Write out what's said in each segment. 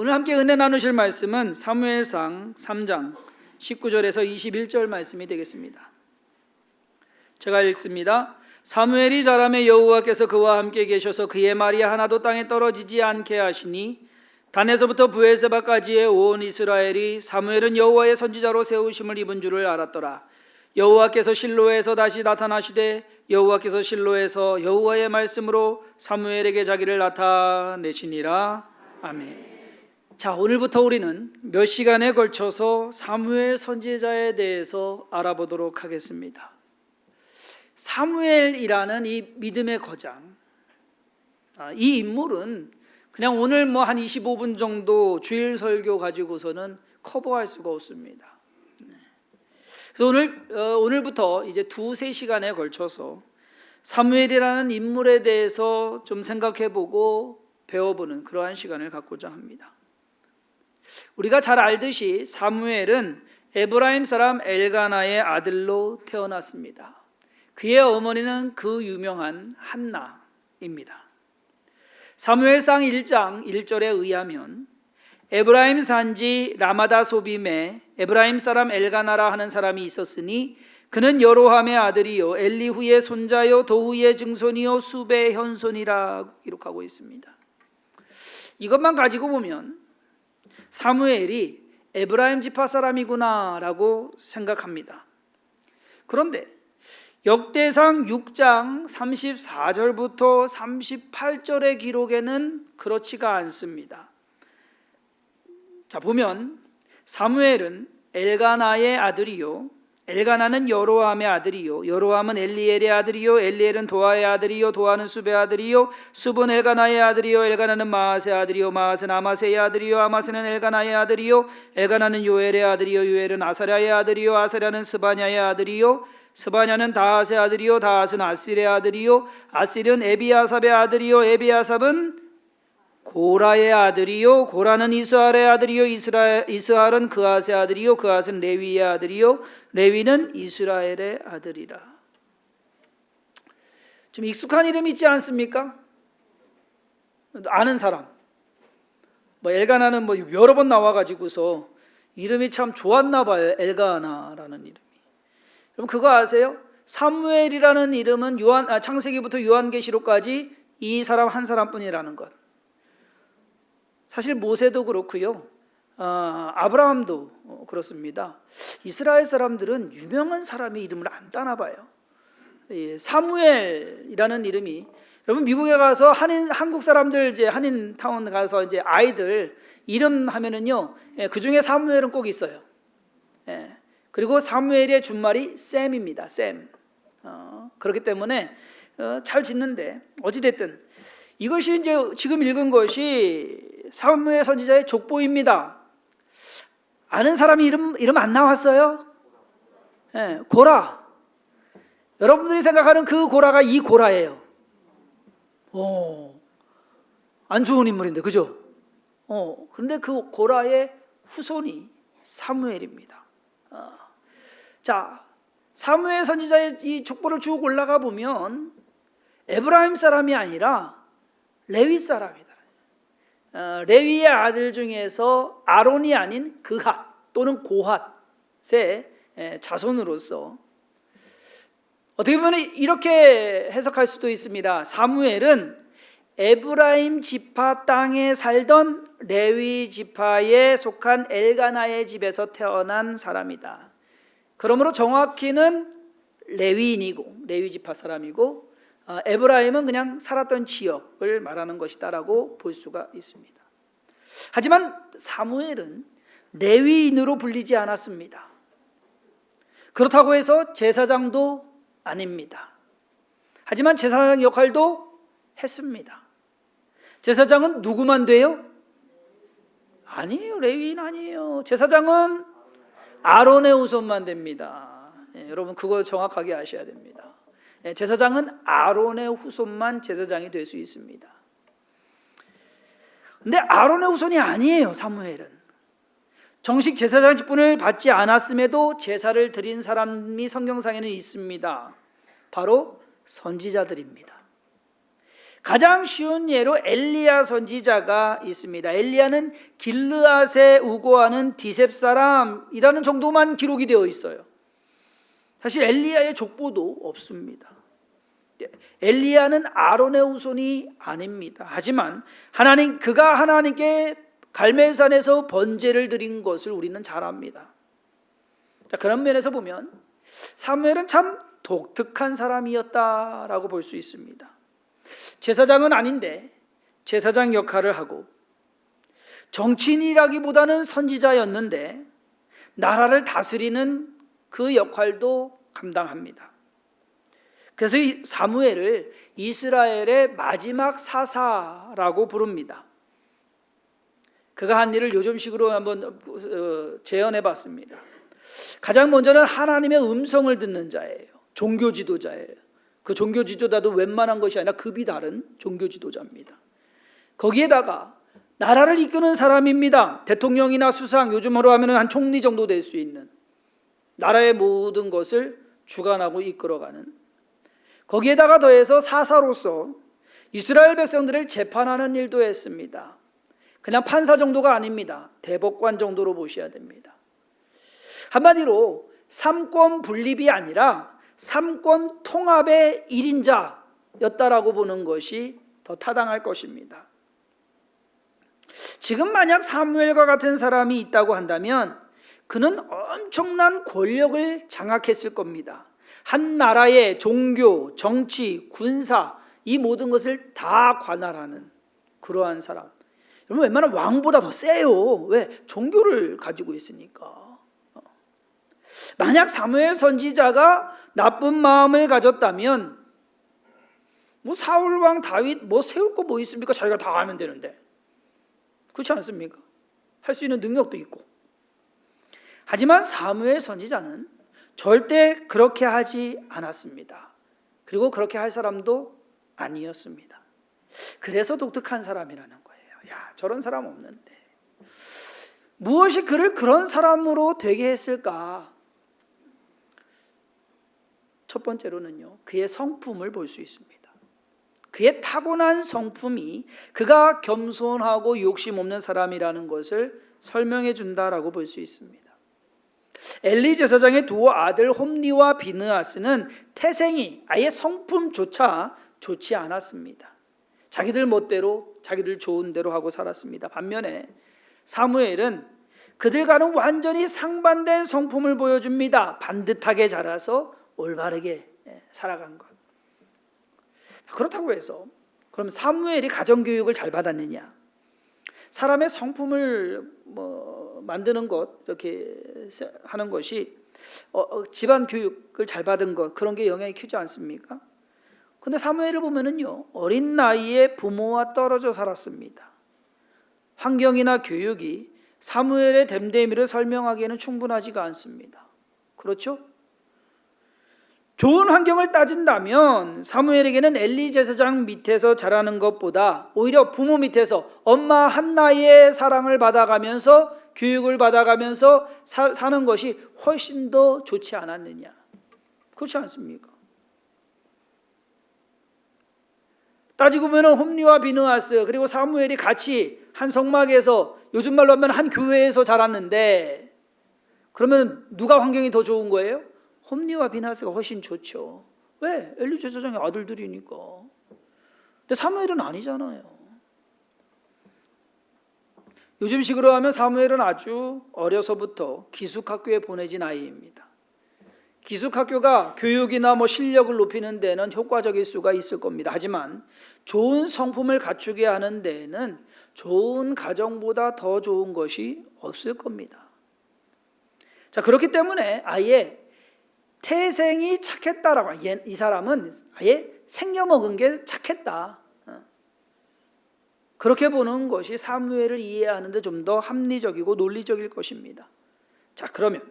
오늘 함께 은혜 나누실 말씀은 사무엘상 3장 19절에서 21절 말씀이 되겠습니다. 제가 읽습니다. 사무엘이 자라매 여호와께서 그와 함께 계셔서 그의 말이 하나도 땅에 떨어지지 않게 하시니 단에서부터 브에세바까지의 온 이스라엘이 사무엘은 여호와의 선지자로 세우심을 입은 줄을 알았더라. 여호와께서 실로에서 다시 나타나시되 여호와께서 실로에서 여호와의 말씀으로 사무엘에게 자기를 나타내시니라. 아멘. 자, 오늘부터 우리는 몇 시간에 걸쳐서 사무엘 선지자에 대해서 알아보도록 하겠습니다. 사무엘이라는 이 믿음의 거장, 이 인물은 그냥 오늘 한 25분 정도 주일 설교 가지고서는 커버할 수가 없습니다. 그래서 오늘부터 이제 2-3시간에 걸쳐서 사무엘이라는 인물에 대해서 좀 생각해보고 배워보는 그러한 시간을 갖고자 합니다. 우리가 잘 알듯이 사무엘은 에브라임 사람 엘가나의 아들로 태어났습니다. 그의 어머니는 그 유명한 한나입니다. 사무엘상 1장 1절에 의하면 에브라임 산지 라마다 소빔에 에브라임 사람 엘가나라 하는 사람이 있었으니 그는 여로함의 아들이요 엘리후의 손자요 도후의 증손이요 수베의 현손이라 기록하고 있습니다. 이것만 가지고 보면 사무엘이 에브라임 지파 사람이구나 라고 생각합니다. 그런데 역대상 6장 34절부터 38절의 기록에는 그렇지가 않습니다. 자, 보면 사무엘은 엘가나의 아들이요 엘가나는 여로함의 아들이요 여로함은 엘리엘의 아들이요 엘리엘은 도아의 아들이요 도아는 수베의 아들이요 수은 엘가나의 아들이요 엘가나는 마아스의 아들이요 마아스는 아마세의 아들이요 아마세는 엘가나의 아들이요 엘가나는 요엘의 아들이요 요엘은 아사랴의 아들이요 아사랴는 스바냐의 아들이요 스바냐는 다핫의 아들이요 다핫은 아실의 아들이요 아실은 에비아삽의 아들이요 에비아삽은 고라의 아들이요 고라는 이스할의 아들이요 이스할은 그앗의 아들이요 그앗은 레위의 아들이요 레위는 이스라엘의 아들이라. 좀 익숙한 이름 있지 않습니까? 아는 사람. 엘가나는 여러 번 나와가지고서 이름이 참 좋았나 봐요. 엘가나라는 이름이. 그럼 그거 아세요? 사무엘이라는 이름은 창세기부터 요한계시록까지 이 사람 한 사람뿐이라는 것. 사실 모세도 그렇고요. 아브라함도 그렇습니다. 이스라엘 사람들은 유명한 사람의 이름을 안 따나 봐요. 사무엘이라는 이름이 여러분 미국에 가서 한국 사람들 이제 한인타운 가서 이제 아이들 이름 하면은요, 그 중에 사무엘은 꼭 있어요. 그리고 사무엘의 준말이 샘입니다. 샘. 그렇기 때문에 잘 짓는데 어찌됐든 이것이 이제 지금 읽은 것이 사무엘 선지자의 족보입니다. 아는 사람이 이름 안 나왔어요? 고라. 여러분들이 생각하는 그 고라가 이 고라예요. 안 좋은 인물인데, 그죠? 그런데 그 고라의 후손이 사무엘입니다. 자, 사무엘 선지자의 이 족보를 쭉 올라가 보면 에브라임 사람이 아니라 레위 사람이다. 레위의 아들 중에서 아론이 아닌 그핫 또는 고핫의 자손으로서 어떻게 보면 이렇게 해석할 수도 있습니다. 사무엘은 에브라임 지파 땅에 살던 레위 지파에 속한 엘가나의 집에서 태어난 사람이다. 그러므로 정확히는 레위인이고 레위 지파 사람이고 에브라임은 그냥 살았던 지역을 말하는 것이다라고 볼 수가 있습니다. 하지만 사무엘은 레위인으로 불리지 않았습니다. 그렇다고 해서 제사장도 아닙니다. 하지만 제사장 역할도 했습니다. 제사장은 누구만 돼요? 아니에요. 레위인 아니에요. 제사장은 아론의 후손만 됩니다. 여러분 그거 정확하게 아셔야 됩니다. 제사장은 아론의 후손만 제사장이 될 수 있습니다. 근데 아론의 후손이 아니에요. 사무엘은 정식 제사장 직분을 받지 않았음에도 제사를 드린 사람이 성경상에는 있습니다. 바로 선지자들입니다. 가장 쉬운 예로 엘리야 선지자가 있습니다. 엘리야는 길르앗에 우거하는 디셉 사람이라는 정도만 기록이 되어 있어요. 사실 엘리야의 족보도 없습니다. 엘리야는 아론의 후손이 아닙니다. 하지만 그가 하나님께 갈멜산에서 번제를 드린 것을 우리는 잘 압니다. 자, 그런 면에서 보면 사무엘은 참 독특한 사람이었다라고 볼 수 있습니다. 제사장은 아닌데 제사장 역할을 하고, 정치인이라기보다는 선지자였는데 나라를 다스리는 그 역할도 감당합니다. 그래서 이 사무엘을 이스라엘의 마지막 사사라고 부릅니다. 그가 한 일을 요즘식으로 한번 재현해 봤습니다. 가장 먼저는 하나님의 음성을 듣는 자예요. 종교 지도자예요. 그 종교 지도자도 웬만한 것이 아니라 급이 다른 종교 지도자입니다. 거기에다가 나라를 이끄는 사람입니다. 대통령이나 수상, 요즘으로 하면 한 총리 정도 될 수 있는, 나라의 모든 것을 주관하고 이끌어가는, 거기에다가 더해서 사사로서 이스라엘 백성들을 재판하는 일도 했습니다. 그냥 판사 정도가 아닙니다. 대법관 정도로 보셔야 됩니다. 한마디로 삼권 분립이 아니라 삼권 통합의 1인자였다라고 보는 것이 더 타당할 것입니다. 지금 만약 사무엘과 같은 사람이 있다고 한다면 그는 엄청난 권력을 장악했을 겁니다. 한 나라의 종교, 정치, 군사, 이 모든 것을 다 관할하는 그러한 사람. 여러분, 웬만한 왕보다 더 세요. 왜? 종교를 가지고 있으니까. 만약 사무엘 선지자가 나쁜 마음을 가졌다면 사울 왕 다윗 세울 거 뭐 있습니까? 자기가 다 하면 되는데. 그렇지 않습니까? 할 수 있는 능력도 있고. 하지만 사무엘 선지자는 절대 그렇게 하지 않았습니다. 그리고 그렇게 할 사람도 아니었습니다. 그래서 독특한 사람이라는 거예요. 야, 저런 사람 없는데. 무엇이 그를 그런 사람으로 되게 했을까? 첫 번째로는요, 그의 성품을 볼 수 있습니다. 그의 타고난 성품이 그가 겸손하고 욕심 없는 사람이라는 것을 설명해 준다라고 볼 수 있습니다. 엘리 제사장의 두 아들 홈니와 비느하스는 태생이 아예 성품조차 좋지 않았습니다. 자기들 멋대로, 자기들 좋은 대로 하고 살았습니다. 반면에 사무엘은 그들과는 완전히 상반된 성품을 보여줍니다. 반듯하게 자라서 올바르게 살아간 것. 그렇다고 해서 그럼 사무엘이 가정교육을 잘 받았느냐? 사람의 성품을 만드는 것, 이렇게 하는 것이 집안 교육을 잘 받은 것, 그런 게 영향이 크지 않습니까? 근데 사무엘을 보면은요, 어린 나이에 부모와 떨어져 살았습니다. 환경이나 교육이 사무엘의 됨됨이를 설명하기에는 충분하지가 않습니다. 그렇죠? 좋은 환경을 따진다면 사무엘에게는 엘리 제사장 밑에서 자라는 것보다 오히려 부모 밑에서 엄마 한나의 사랑을 받아가면서 교육을 받아가면서 사는 것이 훨씬 더 좋지 않았느냐? 그렇지 않습니까? 따지고 보면 홈리와 비느하스 그리고 사무엘이 같이 한 성막에서, 요즘 말로 하면 한 교회에서 자랐는데, 그러면 누가 환경이 더 좋은 거예요? 홈리와 비느하스가 훨씬 좋죠. 왜? 엘리 제사장의 아들들이니까. 근데 사무엘은 아니잖아요. 요즘 식으로 하면 사무엘은 아주 어려서부터 기숙학교에 보내진 아이입니다. 기숙학교가 교육이나 실력을 높이는 데는 효과적일 수가 있을 겁니다. 하지만 좋은 성품을 갖추게 하는 데에는 좋은 가정보다 더 좋은 것이 없을 겁니다. 자, 그렇기 때문에 아예 태생이 착했다라고, 이 사람은 아예 생겨먹은 게 착했다, 그렇게 보는 것이 사무엘을 이해하는 데 좀 더 합리적이고 논리적일 것입니다. 자, 그러면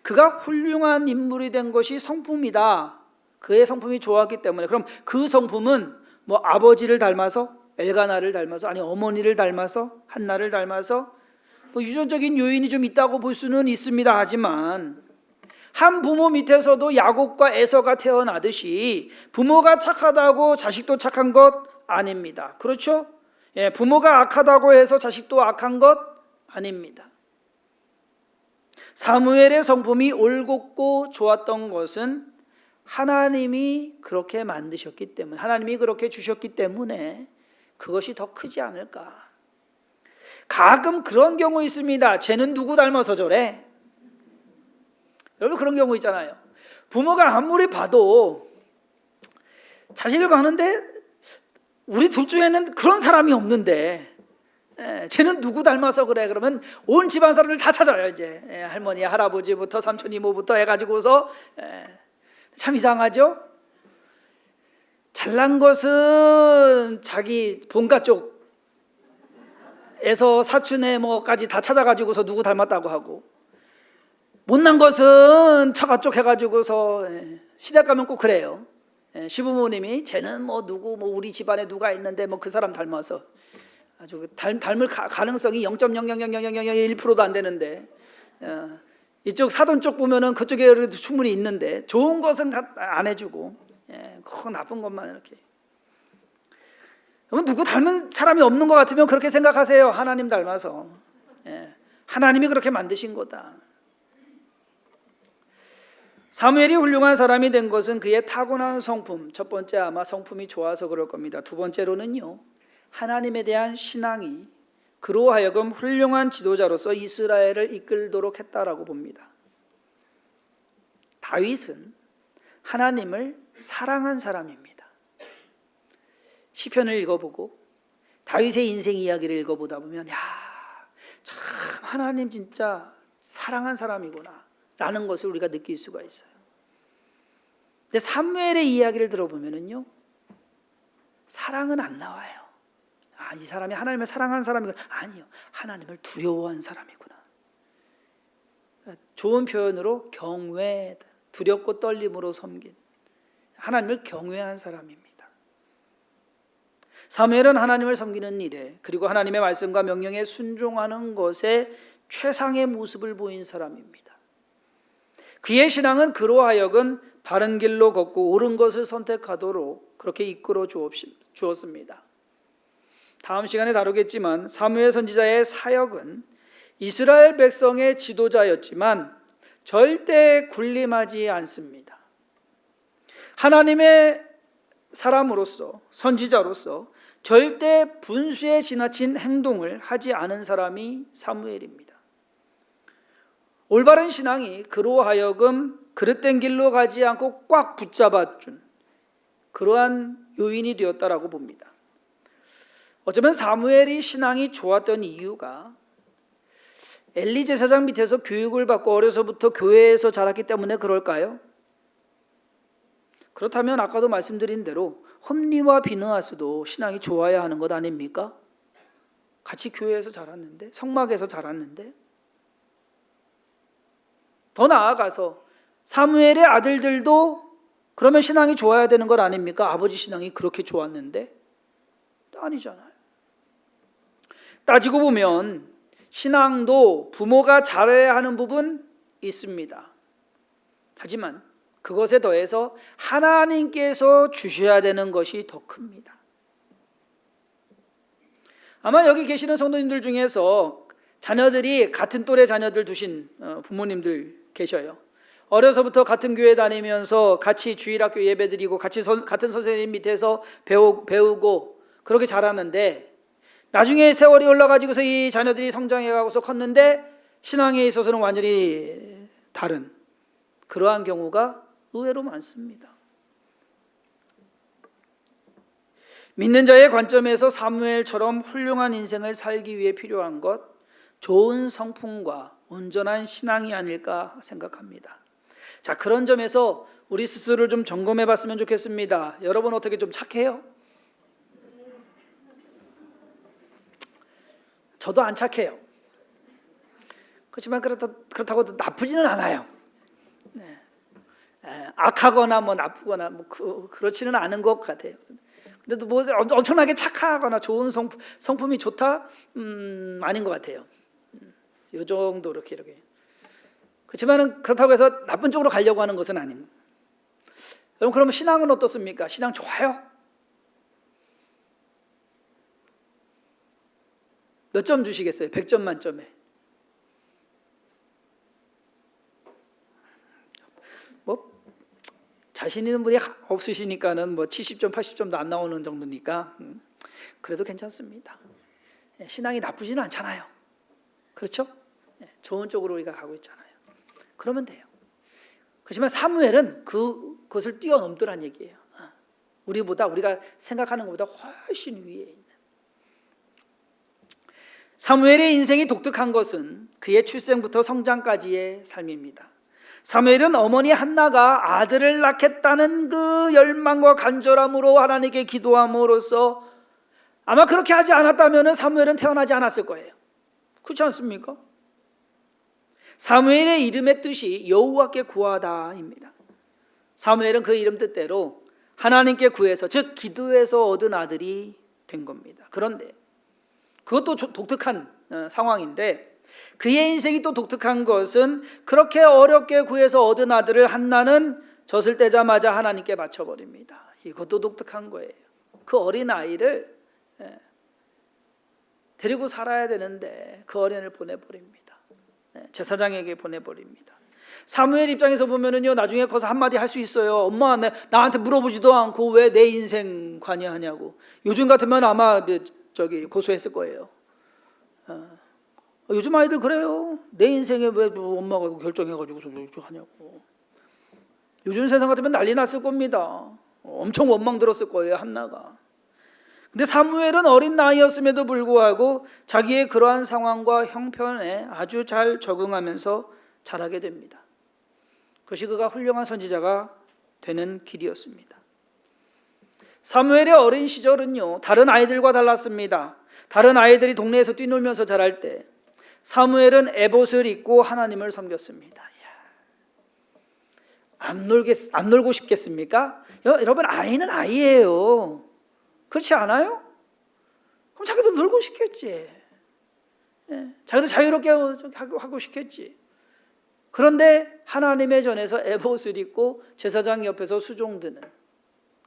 그가 훌륭한 인물이 된 것이 성품이다. 그의 성품이 좋았기 때문에, 그럼 그 성품은 아버지를 닮아서, 엘가나를 닮아서, 아니 어머니를 닮아서, 한나를 닮아서 유전적인 요인이 좀 있다고 볼 수는 있습니다. 하지만 한 부모 밑에서도 야곱과 에서가 태어나듯이 부모가 착하다고 자식도 착한 것 아닙니다. 그렇죠? 예, 부모가 악하다고 해서 자식도 악한 것 아닙니다. 사무엘의 성품이 올곧고 좋았던 것은 하나님이 그렇게 만드셨기 때문에, 하나님이 그렇게 주셨기 때문에 그것이 더 크지 않을까. 가끔 그런 경우 있습니다. 쟤는 누구 닮아서 저래? 여러분 그런 경우 있잖아요. 부모가 아무리 봐도 자식을 봤는데 우리 둘 중에는 그런 사람이 없는데 쟤는 누구 닮아서 그래? 그러면 온 집안 사람들 다 찾아요. 이제 할머니, 할아버지부터 삼촌, 이모부터 해가지고서 참 이상하죠? 잘난 것은 자기 본가 쪽에서 사촌에 뭐까지 다 찾아가지고서 누구 닮았다고 하고, 못난 것은 처가 쪽 해가지고서 시댁 가면 꼭 그래요. 시부모님이 쟤는 뭐 누구 뭐 우리 집안에 누가 있는데 뭐 그 사람 닮아서 아주 닮을 가능성이 0.0000001%도 안 되는데 이쪽 사돈 쪽 보면은 그쪽에 충분히 있는데 좋은 것은 안 해주고 그 나쁜 것만 이렇게. 그러면 누구 닮은 사람이 없는 것 같으면 그렇게 생각하세요. 하나님 닮아서 하나님이 그렇게 만드신 거다. 사무엘이 훌륭한 사람이 된 것은 그의 타고난 성품, 첫 번째 아마 성품이 좋아서 그럴 겁니다. 두 번째로는요, 하나님에 대한 신앙이 그로 하여금 훌륭한 지도자로서 이스라엘을 이끌도록 했다라고 봅니다. 다윗은 하나님을 사랑한 사람입니다. 시편을 읽어보고 다윗의 인생 이야기를 읽어보다 보면 참 하나님 진짜 사랑한 사람이구나 라는 것을 우리가 느낄 수가 있어요. 근데 사무엘의 이야기를 들어보면은요, 사랑은 안 나와요. 이 사람이 하나님을 사랑한 사람이구나. 아니요, 하나님을 두려워한 사람이구나. 좋은 표현으로 경외, 두렵고 떨림으로 섬긴, 하나님을 경외한 사람입니다. 사무엘은 하나님을 섬기는 일에, 그리고 하나님의 말씀과 명령에 순종하는 것에 최상의 모습을 보인 사람입니다. 그의 신앙은 그로 하여금 바른 길로 걷고 옳은 것을 선택하도록 그렇게 이끌어 주었습니다. 다음 시간에 다루겠지만 사무엘 선지자의 사역은 이스라엘 백성의 지도자였지만 절대 군림하지 않습니다. 하나님의 사람으로서, 선지자로서 절대 분수에 지나친 행동을 하지 않은 사람이 사무엘입니다. 올바른 신앙이 그로 하여금 그릇된 길로 가지 않고 꽉 붙잡아준 그러한 요인이 되었다라고 봅니다. 어쩌면 사무엘이 신앙이 좋았던 이유가 엘리 제사장 밑에서 교육을 받고 어려서부터 교회에서 자랐기 때문에 그럴까요? 그렇다면 아까도 말씀드린 대로 홈리와 비느하스도 신앙이 좋아야 하는 것 아닙니까? 같이 교회에서 자랐는데, 성막에서 자랐는데, 더 나아가서 사무엘의 아들들도 그러면 신앙이 좋아야 되는 것 아닙니까? 아버지 신앙이 그렇게 좋았는데 아니잖아요. 따지고 보면 신앙도 부모가 잘해야 하는 부분 있습니다. 하지만 그것에 더해서 하나님께서 주셔야 되는 것이 더 큽니다. 아마 여기 계시는 성도님들 중에서 자녀들이 같은 또래 자녀들 두신 부모님들 계셔요. 어려서부터 같은 교회 다니면서 같이 주일학교 예배드리고 같이 같은 선생님 밑에서 배우고 그렇게 자랐는데 나중에 세월이 올라가지고서 이 자녀들이 성장해가고서 컸는데 신앙에 있어서는 완전히 다른 그러한 경우가 의외로 많습니다. 믿는 자의 관점에서 사무엘처럼 훌륭한 인생을 살기 위해 필요한 것, 좋은 성품과 온전한 신앙이 아닐까 생각합니다. 자, 그런 점에서 우리 스스로를 좀 점검해 봤으면 좋겠습니다. 여러분 어떻게 좀 착해요? 저도 안 착해요. 그렇지만 그렇다고 나쁘지는 않아요. 네. 악하거나 뭐 나쁘거나 뭐 그렇지는 않은 것 같아요. 근데 뭐 엄청나게 착하거나 좋은 성품이 좋다? 아닌 것 같아요. 이 정도 이렇게. 그렇지만 그렇다고 해서 나쁜 쪽으로 가려고 하는 것은 아닙니다. 여러분 그러면 신앙은 어떻습니까? 신앙 좋아요? 몇 점 주시겠어요? 100점 만점에. 뭐 자신 있는 분이 없으시니까는 뭐 70점, 80점도 안 나오는 정도니까 그래도 괜찮습니다. 신앙이 나쁘지는 않잖아요. 그렇죠? 좋은 쪽으로 우리가 가고 있잖아요. 그러면 돼요. 그렇지만 사무엘은 그것을 뛰어넘더란 얘기예요. 우리가 생각하는 것보다 훨씬 위에 있는. 사무엘의 인생이 독특한 것은 그의 출생부터 성장까지의 삶입니다. 사무엘은 어머니 한나가 아들을 낳겠다는 그 열망과 간절함으로 하나님께 기도함으로써 아마 그렇게 하지 않았다면 사무엘은 태어나지 않았을 거예요. 그렇지 않습니까? 사무엘의 이름의 뜻이 여호와께 구하다입니다. 사무엘은 그 이름 뜻대로 하나님께 구해서, 즉 기도해서 얻은 아들이 된 겁니다. 그런데 그것도 독특한 상황인데 그의 인생이 또 독특한 것은 그렇게 어렵게 구해서 얻은 아들을 한나는 젖을 떼자마자 하나님께 바쳐버립니다. 이것도 독특한 거예요. 그 어린 아이를 데리고 살아야 되는데 그 어린을 보내버립니다. 제사장에게 보내버립니다. 사무엘 입장에서 보면은요, 나중에 커서 한마디 할 수 있어요. 엄마, 나한테 물어보지도 않고 왜 내 인생 관여하냐고. 요즘 같으면 아마 고소했을 거예요. 요즘 아이들 그래요. 내 인생에 왜 엄마가 결정해가지고 하냐고. 요즘 세상 같으면 난리 났을 겁니다. 엄청 원망 들었을 거예요, 한나가. 근데 사무엘은 어린 나이였음에도 불구하고 자기의 그러한 상황과 형편에 아주 잘 적응하면서 자라게 됩니다. 그것이 그가 훌륭한 선지자가 되는 길이었습니다. 사무엘의 어린 시절은요, 다른 아이들과 달랐습니다. 다른 아이들이 동네에서 뛰놀면서 자랄 때 사무엘은 에봇을 입고 하나님을 섬겼습니다. 안 놀고 싶겠습니까? 여러분, 아이는 아이예요. 그렇지 않아요? 그럼 자기도 놀고 싶겠지. 자기도 자유롭게 하고 싶겠지. 그런데 하나님의 전에서 에봇을 입고 제사장 옆에서 수종드는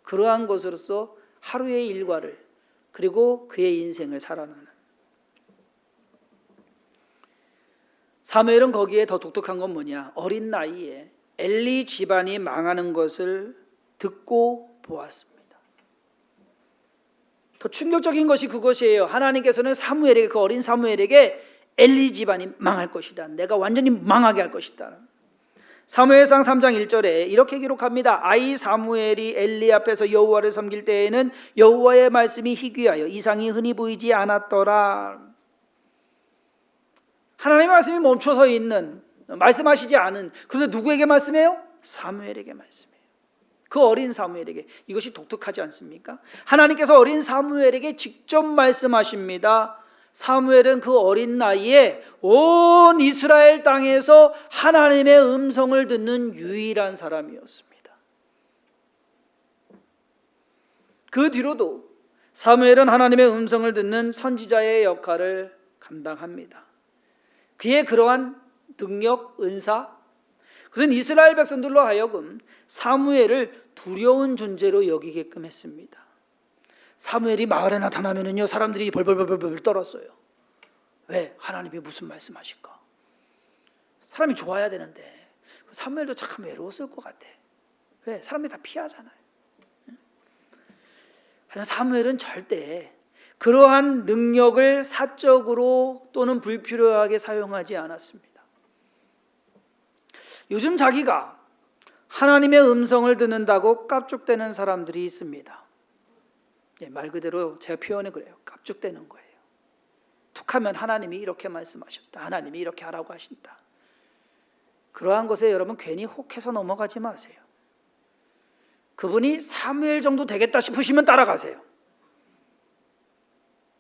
그러한 것으로서 하루의 일과를, 그리고 그의 인생을 살아나는. 사무엘은 거기에 더 독특한 건 뭐냐? 어린 나이에 엘리 집안이 망하는 것을 듣고 보았습니다. 더 충격적인 것이 그것이에요. 하나님께서는 사무엘에게, 그 어린 사무엘에게 엘리 집안이 망할 것이다, 내가 완전히 망하게 할 것이다. 사무엘상 3장 1절에 이렇게 기록합니다. 아이 사무엘이 엘리 앞에서 여호와를 섬길 때에는 여호와의 말씀이 희귀하여 이상이 흔히 보이지 않았더라. 하나님의 말씀이 멈춰서 있는, 말씀하시지 않은, 그런데 누구에게 말씀해요? 사무엘에게 말씀해요. 그 어린 사무엘에게. 이것이 독특하지 않습니까? 하나님께서 어린 사무엘에게 직접 말씀하십니다. 사무엘은 그 어린 나이에 온 이스라엘 땅에서 하나님의 음성을 듣는 유일한 사람이었습니다. 그 뒤로도 사무엘은 하나님의 음성을 듣는 선지자의 역할을 감당합니다. 그의 그러한 능력, 은사, 그것은 이스라엘 백성들로 하여금 사무엘을 두려운 존재로 여기게끔 했습니다. 사무엘이 마을에 나타나면은요, 사람들이 벌벌벌 떨었어요. 왜? 하나님이 무슨 말씀하실까? 사람이 좋아야 되는데 사무엘도 참 외로웠을 것 같아. 왜? 사람들이 다 피하잖아요. 하지만 사무엘은 절대 그러한 능력을 사적으로 또는 불필요하게 사용하지 않았습니다. 요즘 자기가 하나님의 음성을 듣는다고 깝죽대는 사람들이 있습니다. 말 그대로 제가 표현해 그래요. 깝죽대는 거예요. 툭하면 하나님이 이렇게 말씀하셨다, 하나님이 이렇게 하라고 하신다. 그러한 것에 여러분 괜히 혹해서 넘어가지 마세요. 그분이 사무엘 정도 되겠다 싶으시면 따라가세요.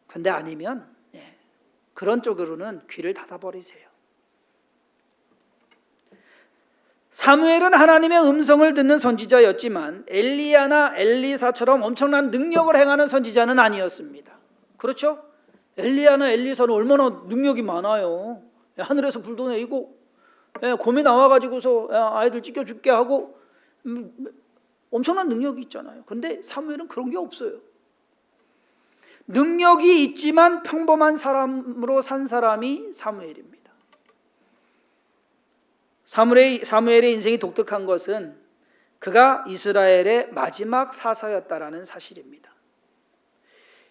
근데 아니면 그런 쪽으로는 귀를 닫아버리세요. 사무엘은 하나님의 음성을 듣는 선지자였지만 엘리야나 엘리사처럼 엄청난 능력을 행하는 선지자는 아니었습니다. 그렇죠? 엘리야나 엘리사는 얼마나 능력이 많아요. 하늘에서 불도 내리고 곰이 나와가지고서 아이들 찢겨 죽게 하고 엄청난 능력이 있잖아요. 그런데 사무엘은 그런 게 없어요. 능력이 있지만 평범한 사람으로 산 사람이 사무엘입니다. 사무엘의 인생이 독특한 것은 그가 이스라엘의 마지막 사사였다라는 사실입니다.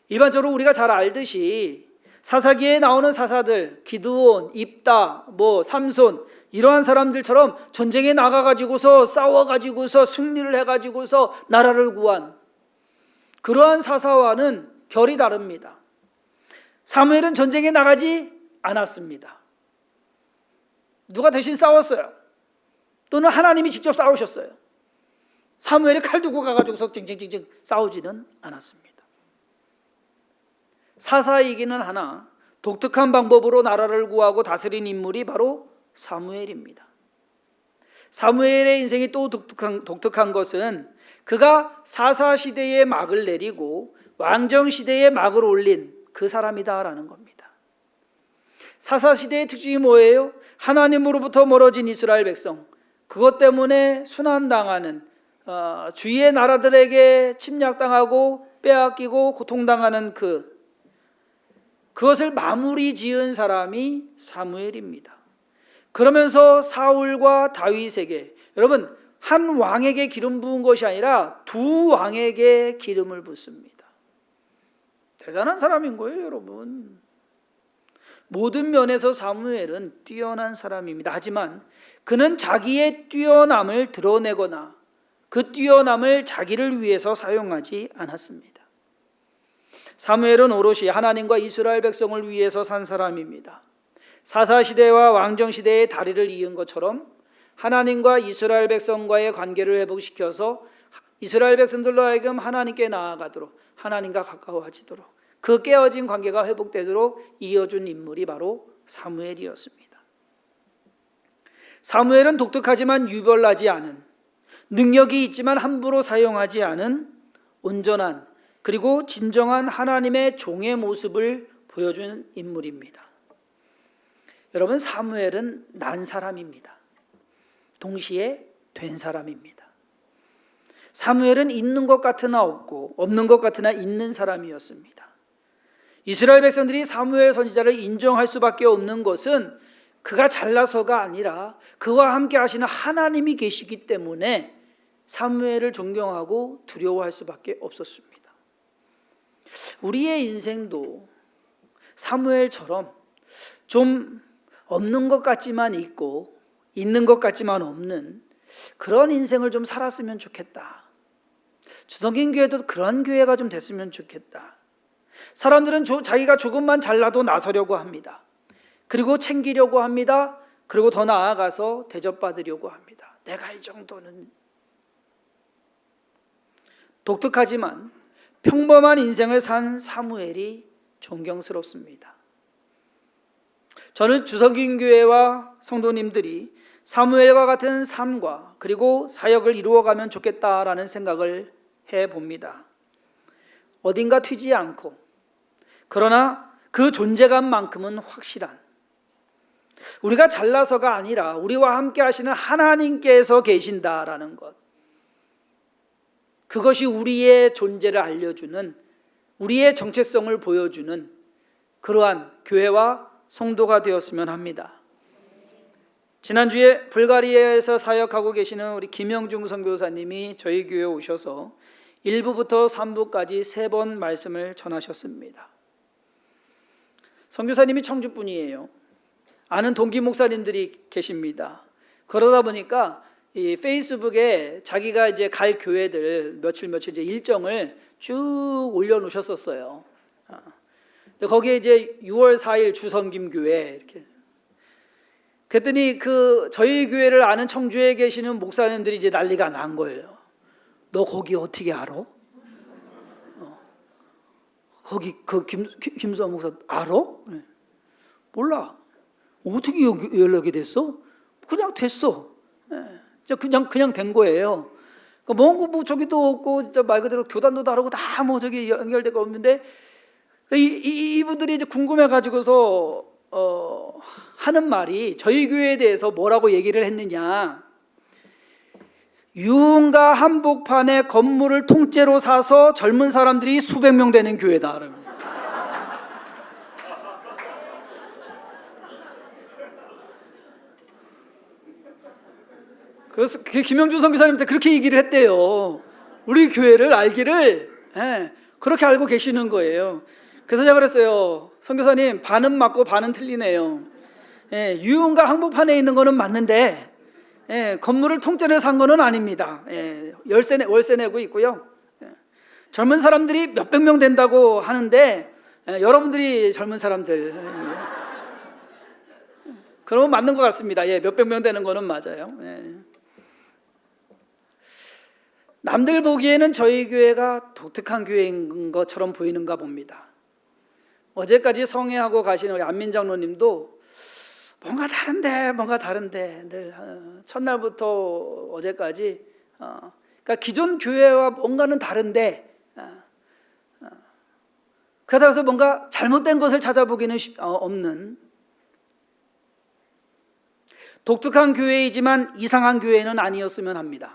일반적으로 우리가 잘 알듯이 사사기에 나오는 사사들, 기드온, 입다, 삼손 이러한 사람들처럼 전쟁에 나가가지고서 싸워가지고서 승리를 해가지고서 나라를 구한 그러한 사사와는 결이 다릅니다. 사무엘은 전쟁에 나가지 않았습니다. 누가 대신 싸웠어요. 또는 하나님이 직접 싸우셨어요. 사무엘이 칼 두고 가가지고서 징징징징 싸우지는 않았습니다. 사사이기는 하나 독특한 방법으로 나라를 구하고 다스린 인물이 바로 사무엘입니다. 사무엘의 인생이 또 독특한 것은 그가 사사시대의 막을 내리고 왕정시대의 막을 올린 그 사람이다라는 겁니다. 사사시대의 특징이 뭐예요? 하나님으로부터 멀어진 이스라엘 백성, 그것 때문에 순환당하는 주위의 나라들에게 침략당하고 빼앗기고 고통당하는 그것을 마무리 지은 사람이 사무엘입니다. 그러면서 사울과 다윗에게, 여러분 한 왕에게 기름 부은 것이 아니라 두 왕에게 기름을 붓습니다. 대단한 사람인 거예요, 여러분. 모든 면에서 사무엘은 뛰어난 사람입니다. 하지만 그는 자기의 뛰어남을 드러내거나 그 뛰어남을 자기를 위해서 사용하지 않았습니다. 사무엘은 오롯이 하나님과 이스라엘 백성을 위해서 산 사람입니다. 사사시대와 왕정시대의 다리를 이은 것처럼 하나님과 이스라엘 백성과의 관계를 회복시켜서 이스라엘 백성들로 하여금 하나님께 나아가도록, 하나님과 가까워지도록, 그 깨어진 관계가 회복되도록 이어준 인물이 바로 사무엘이었습니다. 사무엘은 독특하지만 유별나지 않은, 능력이 있지만 함부로 사용하지 않은 온전한 그리고 진정한 하나님의 종의 모습을 보여준 인물입니다. 여러분, 사무엘은 난 사람입니다. 동시에 된 사람입니다. 사무엘은 있는 것 같으나 없고 없는 것 같으나 있는 사람이었습니다. 이스라엘 백성들이 사무엘 선지자를 인정할 수밖에 없는 것은 그가 잘나서가 아니라 그와 함께 하시는 하나님이 계시기 때문에 사무엘을 존경하고 두려워할 수밖에 없었습니다. 우리의 인생도 사무엘처럼 좀 없는 것 같지만 있고 있는 것 같지만 없는 그런 인생을 좀 살았으면 좋겠다. 주성긴교회도 그런 교회가 좀 됐으면 좋겠다. 사람들은 자기가 조금만 잘나도 나서려고 합니다. 그리고 챙기려고 합니다. 그리고 더 나아가서 대접받으려고 합니다. 내가 이 정도는. 독특하지만 평범한 인생을 산 사무엘이 존경스럽습니다. 저는 주성긴교회와 성도님들이 사무엘과 같은 삶과 그리고 사역을 이루어가면 좋겠다라는 생각을 해봅니다. 어딘가 튀지 않고, 그러나 그 존재감만큼은 확실한, 우리가 잘나서가 아니라 우리와 함께 하시는 하나님께서 계신다라는 것, 그것이 우리의 존재를 알려주는, 우리의 정체성을 보여주는 그러한 교회와 성도가 되었으면 합니다. 지난주에 불가리아에서 사역하고 계시는 우리 김영중 선교사님이 저희 교회에 오셔서 1부부터 3부까지 3번 말씀을 전하셨습니다. 선교사님이 청주분이에요. 아는 동기 목사님들이 계십니다. 그러다 보니까 이 페이스북에 자기가 이제 갈 교회들 며칠 이제 일정을 쭉 올려놓으셨었어요. 거기에 이제 6월 4일 주성김교회 이렇게. 그랬더니 저희 교회를 아는 청주에 계시는 목사님들이 이제 난리가 난 거예요. 너 거기 어떻게 알아? 거기 김수환 목사 알아? 네. 몰라. 어떻게 연락이 됐어? 그냥 됐어. 네. 그냥 된 거예요. 뭐 저기도 없고 진짜 말 그대로 교단도 다르고 다 뭐 저기 연결되고 없는데 이분들이 이제 궁금해가지고서 하는 말이 저희 교회에 대해서 뭐라고 얘기를 했느냐. 유흥가 한복판에 건물을 통째로 사서 젊은 사람들이 수백 명 되는 교회다. 그래서 김영준 선교사님한테 그렇게 얘기를 했대요. 우리 교회를 알기를 그렇게 알고 계시는 거예요. 그래서 제가 그랬어요. 선교사님, 반은 맞고 반은 틀리네요. 유흥과 한복판에 있는 거는 맞는데 건물을 통째로 산 거는 아닙니다. 월세 내고 있고요. 젊은 사람들이 몇백 명 된다고 하는데 여러분들이 젊은 사람들 그러면 맞는 것 같습니다. 몇백 명 되는 거는 맞아요. 남들 보기에는 저희 교회가 독특한 교회인 것처럼 보이는가 봅니다. 어제까지 성회하고 가신 우리 안민장로님도 뭔가 다른데 늘 첫날부터 어제까지 그러니까 기존 교회와 뭔가는 다른데 그러다 해서 뭔가 잘못된 것을 찾아보기는 없는 독특한 교회이지만 이상한 교회는 아니었으면 합니다.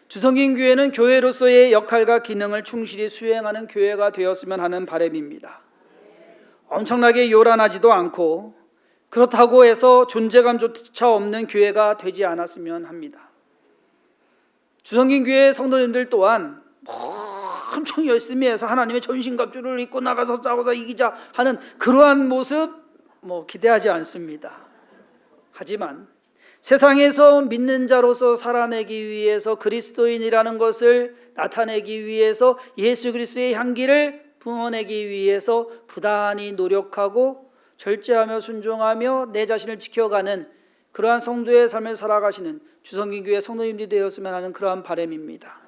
주성긴 교회는 교회로서의 역할과 기능을 충실히 수행하는 교회가 되었으면 하는 바람입니다. 엄청나게 요란하지도 않고 그렇다고 해서 존재감조차 없는 교회가 되지 않았으면 합니다. 주성긴 교회 성도님들 또한 엄청 열심히 해서 하나님의 전신갑주를 입고 나가서 싸워서 이기자 하는 그러한 모습 기대하지 않습니다. 하지만 세상에서 믿는 자로서 살아내기 위해서 그리스도인이라는 것을 나타내기 위해서 예수 그리스도의 향기를 뿜어내기 위해서 부단히 노력하고 절제하며 순종하며 내 자신을 지켜가는 그러한 성도의 삶을 살아가시는 주성긴 교회 성도님들이 되었으면 하는 그러한 바람입니다.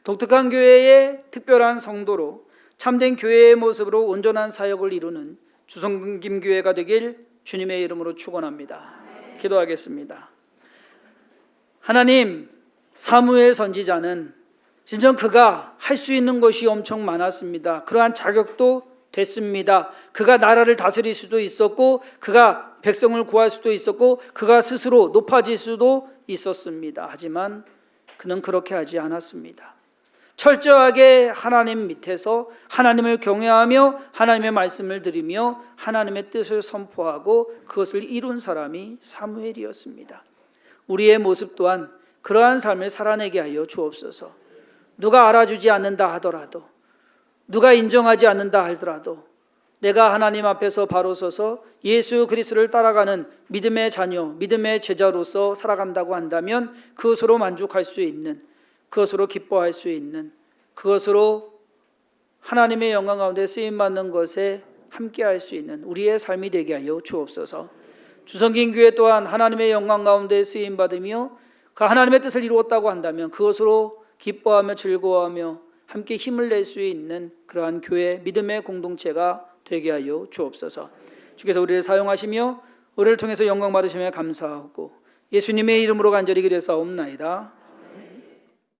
독특한 교회의 특별한 성도로 참된 교회의 모습으로 온전한 사역을 이루는 주성긴 교회가 되길 주님의 이름으로 축원합니다. 기도하겠습니다. 하나님, 사무엘 선지자는 진정 그가 할 수 있는 것이 엄청 많았습니다. 그러한 자격도 됐습니다. 그가 나라를 다스릴 수도 있었고 그가 백성을 구할 수도 있었고 그가 스스로 높아질 수도 있었습니다. 하지만 그는 그렇게 하지 않았습니다. 철저하게 하나님 밑에서 하나님을 경외하며 하나님의 말씀을 들으며 하나님의 뜻을 선포하고 그것을 이룬 사람이 사무엘이었습니다. 우리의 모습 또한 그러한 삶을 살아내게 하여 주옵소서. 누가 알아주지 않는다 하더라도, 누가 인정하지 않는다 하더라도 내가 하나님 앞에서 바로 서서 예수 그리스도를 따라가는 믿음의 자녀, 믿음의 제자로서 살아간다고 한다면 그것으로 만족할 수 있는, 그것으로 기뻐할 수 있는, 그것으로 하나님의 영광 가운데 쓰임받는 것에 함께할 수 있는 우리의 삶이 되게 하여 주옵소서. 주성긴 교회 또한 하나님의 영광 가운데 쓰임받으며 그 하나님의 뜻을 이루었다고 한다면 그것으로 기뻐하며 즐거워하며 함께 힘을 낼 수 있는 그러한 교회, 믿음의 공동체가 되게 하여 주옵소서. 주께서 우리를 사용하시며 우리를 통해서 영광 받으시며 감사하고 예수님의 이름으로 간절히 기도사옵나이다.